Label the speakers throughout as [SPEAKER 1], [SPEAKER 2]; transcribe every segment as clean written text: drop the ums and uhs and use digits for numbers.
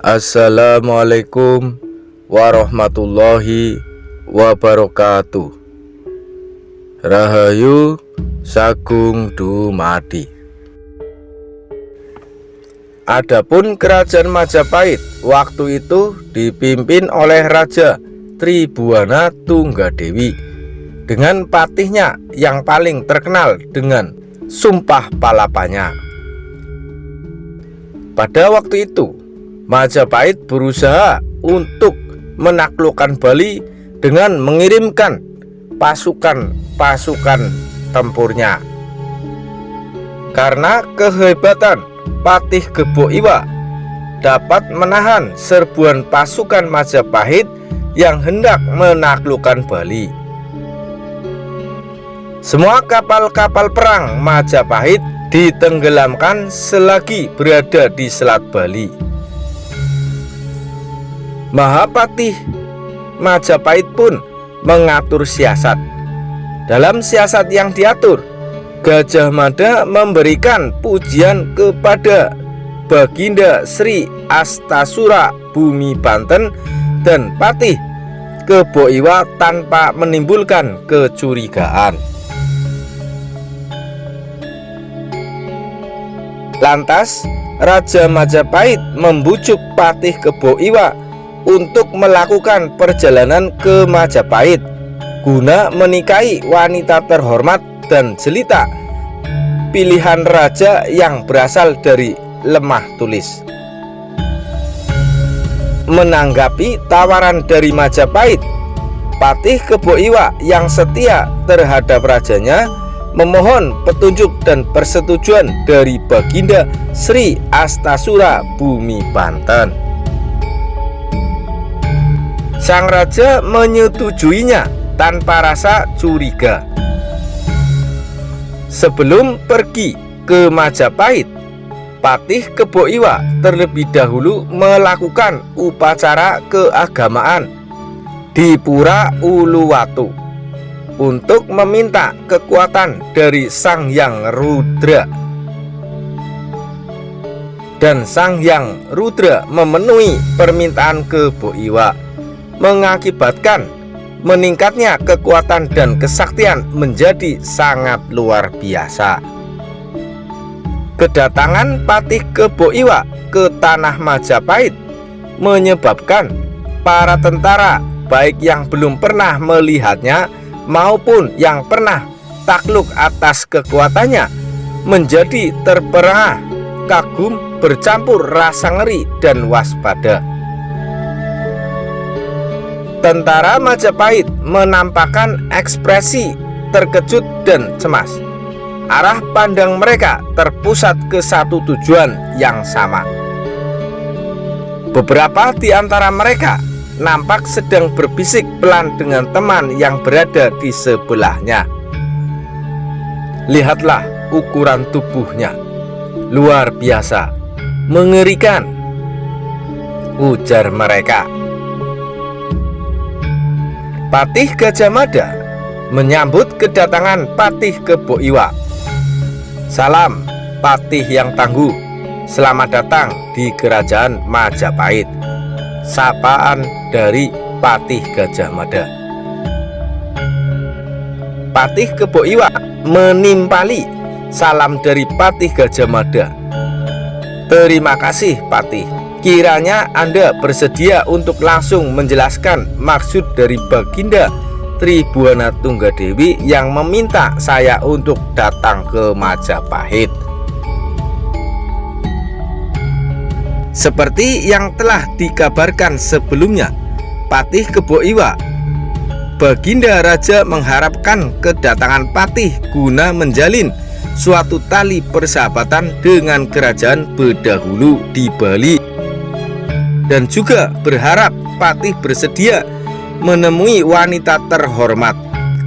[SPEAKER 1] Assalamualaikum warahmatullahi wabarakatuh. Rahayu Sagung Dumadi. Adapun kerajaan Majapahit waktu itu dipimpin oleh Raja Tribhuwana Tunggadewi dengan patihnya yang paling terkenal dengan Sumpah Palapanya. Pada waktu itu Majapahit berusaha untuk menaklukkan Bali dengan mengirimkan pasukan tempurnya. Karena kehebatan Patih Gebo Iwa dapat menahan serbuan pasukan Majapahit yang hendak menaklukkan Bali. Semua kapal-kapal perang Majapahit ditenggelamkan selagi berada di Selat Bali. Mahapatih Majapahit pun mengatur siasat. Dalam siasat yang diatur, Gajah Mada memberikan pujian kepada Baginda Sri Astasura Bumi Banten dan Patih Gebo Iwa tanpa menimbulkan kecurigaan. Lantas Raja Majapahit membujuk Patih Gebo Iwa untuk melakukan perjalanan ke Majapahit guna menikahi wanita terhormat dan jelita pilihan raja yang berasal dari Lemah Tulis. Menanggapi tawaran dari Majapahit, Patih Gebo Iwa yang setia terhadap rajanya memohon petunjuk dan persetujuan dari Baginda Sri Astasura Bumi Banten. Sang raja menyetujuinya tanpa rasa curiga. Sebelum pergi ke Majapahit, Patih Gebo Iwa terlebih dahulu melakukan upacara keagamaan di Pura Uluwatu untuk meminta kekuatan dari Sang Hyang Rudra. Dan Sang Hyang Rudra memenuhi permintaan Gebo Iwa, mengakibatkan meningkatnya kekuatan dan kesaktian menjadi sangat luar biasa. Kedatangan Patih Gebo Iwa ke tanah Majapahit menyebabkan para tentara, baik yang belum pernah melihatnya maupun yang pernah takluk atas kekuatannya, menjadi terperangah, kagum, bercampur rasa ngeri dan waspada. Tentara Majapahit menampakkan ekspresi terkejut dan cemas. Arah pandang mereka terpusat ke satu tujuan yang sama. Beberapa di antara mereka nampak sedang berbisik pelan dengan teman yang berada di sebelahnya. Lihatlah ukuran tubuhnya, luar biasa, mengerikan, ujar mereka. Patih Gajah Mada menyambut kedatangan Patih Gebo Iwa. Salam Patih yang tangguh, selamat datang di kerajaan Majapahit. Sapaan dari Patih Gajah Mada. Patih Gebo Iwa menimpali salam dari Patih Gajah Mada. Terima kasih Patih. Kiranya Anda bersedia untuk langsung menjelaskan maksud dari Baginda Tribhuwana Tunggadewi yang meminta saya untuk datang ke Majapahit. Seperti yang telah dikabarkan sebelumnya, Patih Gebo Iwa, Baginda Raja mengharapkan kedatangan Patih guna menjalin suatu tali persahabatan dengan kerajaan Bedahulu di Bali, dan juga berharap Patih bersedia menemui wanita terhormat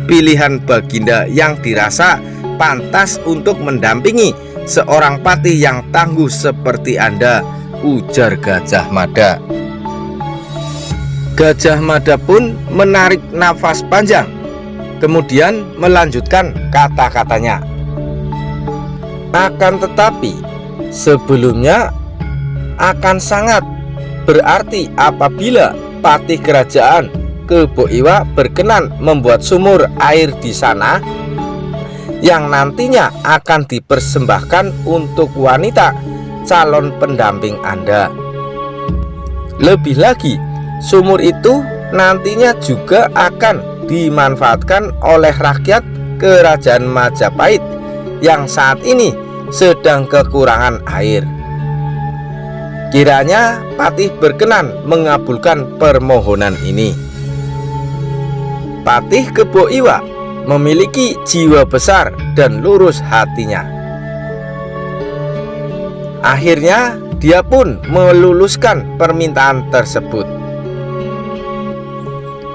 [SPEAKER 1] pilihan Baginda yang dirasa pantas untuk mendampingi seorang patih yang tangguh seperti Anda, ujar Gajah Mada. Gajah Mada pun menarik nafas panjang, kemudian melanjutkan kata-katanya. Akan tetapi sebelumnya akan sangat Berarti apabila patih kerajaan Kebo Iwa berkenan membuat sumur air di sana yang nantinya akan dipersembahkan untuk wanita calon pendamping Anda. Lebih lagi, sumur itu nantinya juga akan dimanfaatkan oleh rakyat Kerajaan Majapahit yang saat ini sedang kekurangan air. Kiranya patih berkenan mengabulkan permohonan ini. Patih Kebo Iwa memiliki jiwa besar dan lurus hatinya. Akhirnya dia pun meluluskan permintaan tersebut.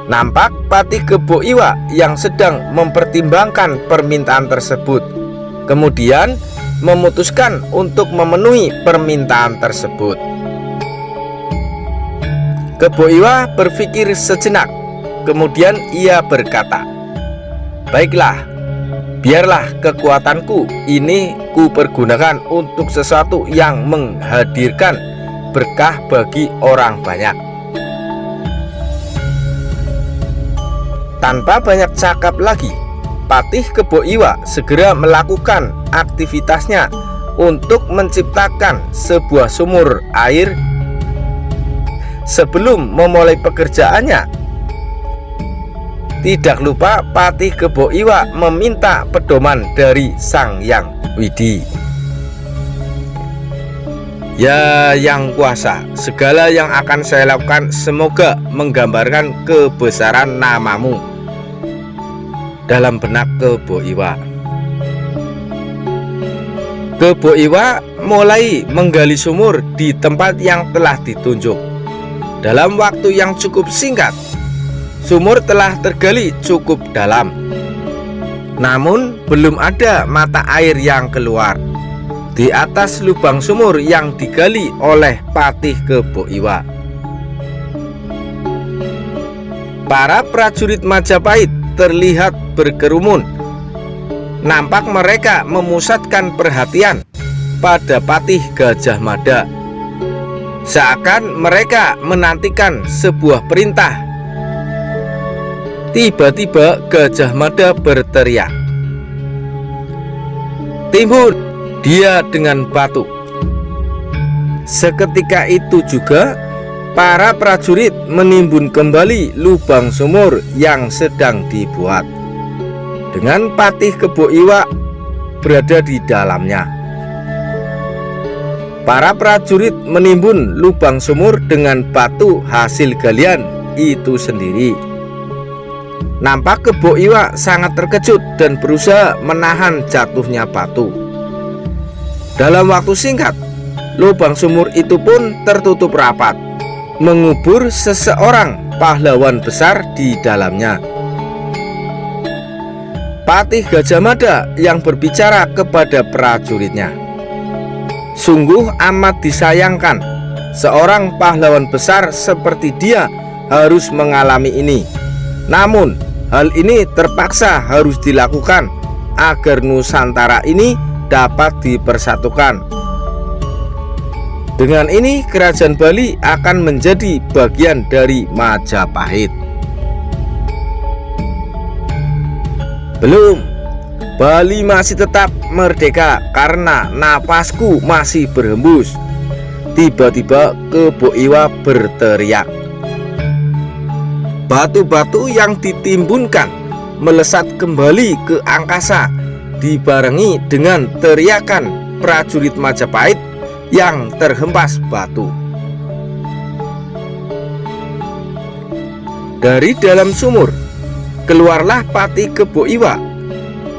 [SPEAKER 1] Nampak patih Kebo Iwa yang sedang mempertimbangkan permintaan tersebut, kemudian memutuskan untuk memenuhi permintaan tersebut. Kebo Iwa berpikir sejenak. Kemudian ia berkata, "Baiklah, biarlah kekuatanku ini kupergunakan untuk sesuatu yang menghadirkan berkah bagi orang banyak." Tanpa banyak cakap lagi, patih Kebo Iwa segera melakukan aktivitasnya untuk menciptakan sebuah sumur air. Sebelum memulai pekerjaannya, tidak lupa patih Kebo Iwa meminta pedoman dari Sang Hyang Widi. "Ya Yang Kuasa, segala yang akan saya lakukan semoga menggambarkan kebesaran namamu," dalam benak Kebo Iwa. Kebo Iwa mulai menggali sumur di tempat yang telah ditunjuk. Dalam waktu yang cukup singkat, sumur telah tergali cukup dalam. Namun belum ada mata air yang keluar di atas lubang sumur yang digali oleh patih Kebo Iwa. Para prajurit Majapahit terlihat berkerumun. Nampak mereka memusatkan perhatian pada patih Gajah Mada, seakan mereka menantikan sebuah perintah. Tiba-tiba Gajah Mada berteriak, "Timbun dia dengan batu!" Seketika itu juga para prajurit menimbun kembali lubang sumur yang sedang dibuat, dengan patih Kebo Iwa berada di dalamnya. Para prajurit menimbun lubang sumur dengan batu hasil galian itu sendiri. Nampak Kebo Iwa sangat terkejut dan berusaha menahan jatuhnya batu. Dalam waktu singkat, lubang sumur itu pun tertutup rapat, mengubur seseorang pahlawan besar di dalamnya. Patih Gajah Mada yang berbicara kepada prajuritnya, "Sungguh amat disayangkan seorang pahlawan besar seperti dia harus mengalami ini. Namun hal ini terpaksa harus dilakukan agar Nusantara ini dapat dipersatukan. Dengan ini kerajaan Bali akan menjadi bagian dari Majapahit." Belum, Bali masih tetap merdeka karena napasku masih berhembus. Tiba-tiba Kebo Iwa berteriak. Batu-batu yang ditimbunkan melesat kembali ke angkasa, dibarengi dengan teriakan prajurit Majapahit yang terhempas batu. Dari dalam sumur keluarlah patih Kebo Iwa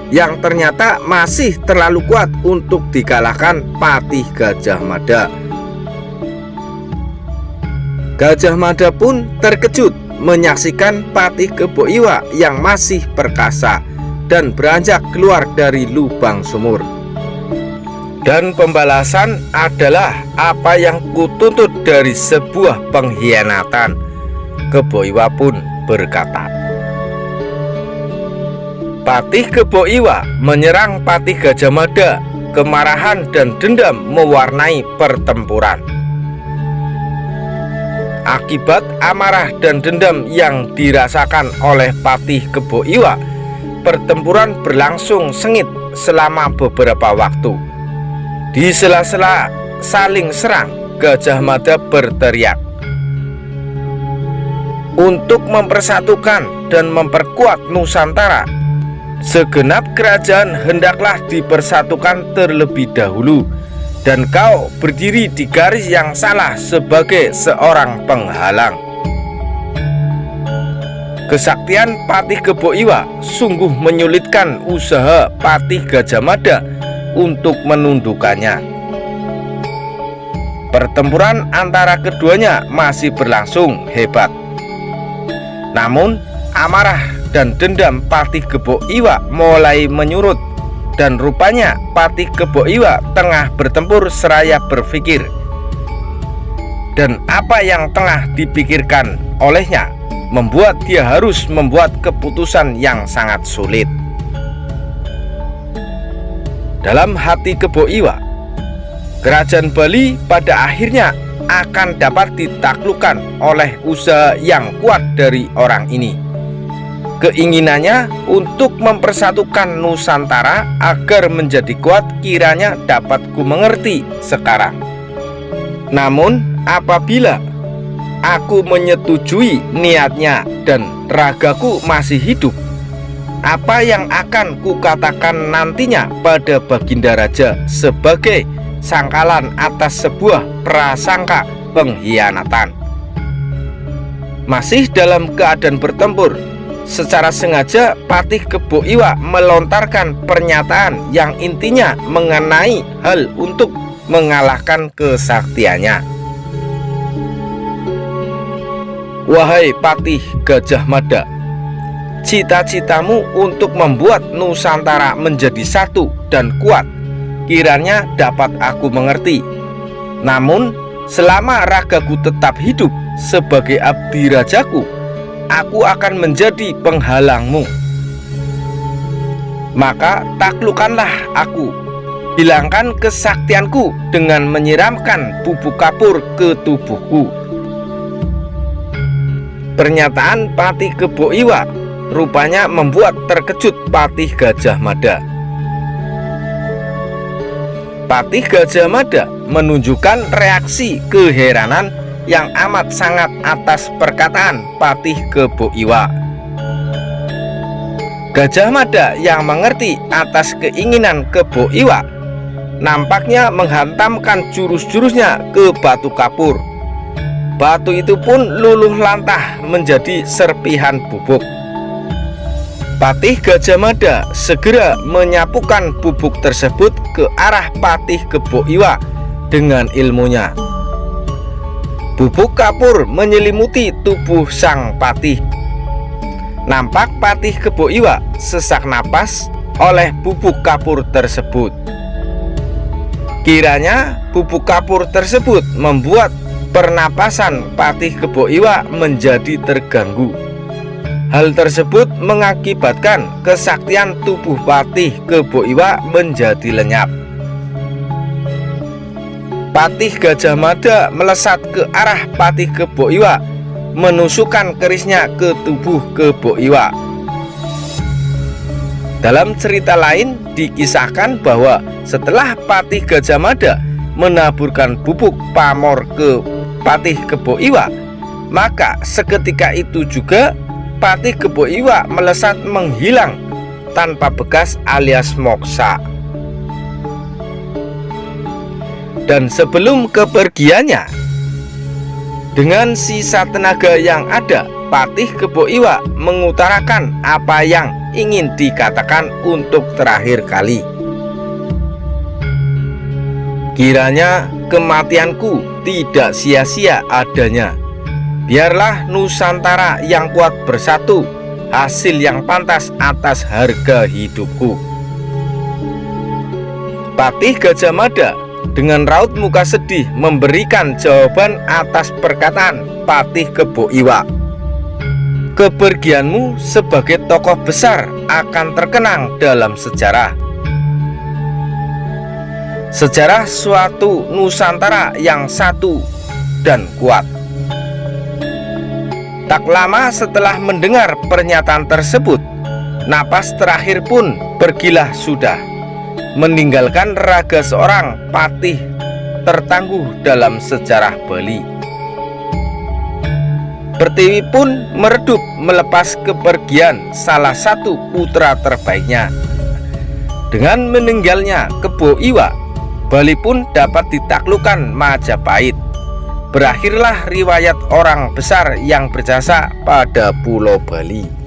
[SPEAKER 1] yang ternyata masih terlalu kuat untuk dikalahkan patih Gajah Mada. Gajah Mada pun terkejut menyaksikan patih Kebo Iwa yang masih perkasa dan beranjak keluar dari lubang sumur. Dan pembalasan adalah apa yang kutuntut dari sebuah pengkhianatan, Kebo Iwa pun berkata. Patih Kebo Iwa menyerang patih Gajah Mada. Kemarahan dan dendam mewarnai pertempuran. Akibat amarah dan dendam yang dirasakan oleh Patih Kebo Iwa, pertempuran berlangsung sengit selama beberapa waktu. Di sela-sela saling serang, Gajah Mada berteriak, untuk mempersatukan dan memperkuat Nusantara, segenap kerajaan hendaklah dipersatukan terlebih dahulu, dan kau berdiri di garis yang salah sebagai seorang penghalang. Kesaktian Patih Kebo Iwa sungguh menyulitkan usaha Patih Gajah Mada untuk menundukkannya. Pertempuran antara keduanya masih berlangsung hebat. Namun amarah dan dendam Patih Kebo Iwa mulai menyurut, dan rupanya Patih Kebo Iwa tengah bertempur seraya berpikir. Dan apa yang tengah dipikirkan olehnya membuat dia harus membuat keputusan yang sangat sulit. Dalam hati Kebo Iwa, kerajaan Bali pada akhirnya akan dapat ditaklukkan oleh usaha yang kuat dari orang ini. Keinginannya untuk mempersatukan Nusantara agar menjadi kuat kiranya dapat ku mengerti sekarang. Namun apabila aku menyetujui niatnya dan ragaku masih hidup, apa yang akan kukatakan nantinya pada Baginda Raja sebagai sangkalan atas sebuah prasangka pengkhianatan? Masih dalam keadaan bertempur, secara sengaja Patih Kebo Iwa melontarkan pernyataan yang intinya mengenai hal untuk mengalahkan kesaktiannya. Wahai Patih Gajah Mada, cita-citamu untuk membuat Nusantara menjadi satu dan kuat kiranya dapat aku mengerti. Namun selama ragaku tetap hidup sebagai abdi rajaku, aku akan menjadi penghalangmu. Maka taklukkanlah aku, hilangkan kesaktianku dengan menyiramkan bubuk kapur ke tubuhku. Pernyataan Patih Kebo Iwa rupanya membuat terkejut Patih Gajah Mada. Patih Gajah Mada menunjukkan reaksi keheranan yang amat sangat atas perkataan Patih Kebo Iwa. Gajah Mada yang mengerti atas keinginan Kebo Iwa nampaknya menghantamkan jurus-jurusnya ke batu kapur. Batu itu pun luluh lantah menjadi serpihan bubuk. Patih Gajah Mada segera menyapukan bubuk tersebut ke arah Patih Kebo Iwa dengan ilmunya. Bubuk kapur menyelimuti tubuh sang patih. Nampak Patih Kebo Iwa sesak napas oleh bubuk kapur tersebut. Kiranya bubuk kapur tersebut membuat pernapasan Patih Kebo Iwa menjadi terganggu. Hal tersebut mengakibatkan kesaktian tubuh Patih Kebo Iwa menjadi lenyap. Patih Gajah Mada melesat ke arah Patih Kebo Iwa, menusukkan kerisnya ke tubuh Kebo Iwa. Dalam cerita lain dikisahkan bahwa setelah Patih Gajah Mada menaburkan bubuk pamor ke Patih Kebo Iwa, maka seketika itu juga Patih Kebo Iwa melesat menghilang tanpa bekas alias moksa. Dan sebelum kepergiannya, dengan sisa tenaga yang ada, Patih Kebo Iwa mengutarakan apa yang ingin dikatakan untuk terakhir kali. Kiranya kematianku tidak sia-sia adanya. Biarlah Nusantara yang kuat bersatu, hasil yang pantas atas harga hidupku. Patih Gajah Mada dengan raut muka sedih memberikan jawaban atas perkataan Patih Kebo Iwa. Kepergianmu sebagai tokoh besar akan terkenang dalam sejarah. Sejarah suatu Nusantara yang satu dan kuat. Tak lama setelah mendengar pernyataan tersebut, napas terakhir pun pergilah sudah, meninggalkan raga seorang patih tertangguh dalam sejarah Bali. Pertiwi pun meredup melepas kepergian salah satu putra terbaiknya. Dengan meninggalnya Kebo Iwa, Bali pun dapat ditaklukkan Majapahit. Berakhirlah riwayat orang besar yang berjasa pada Pulau Bali.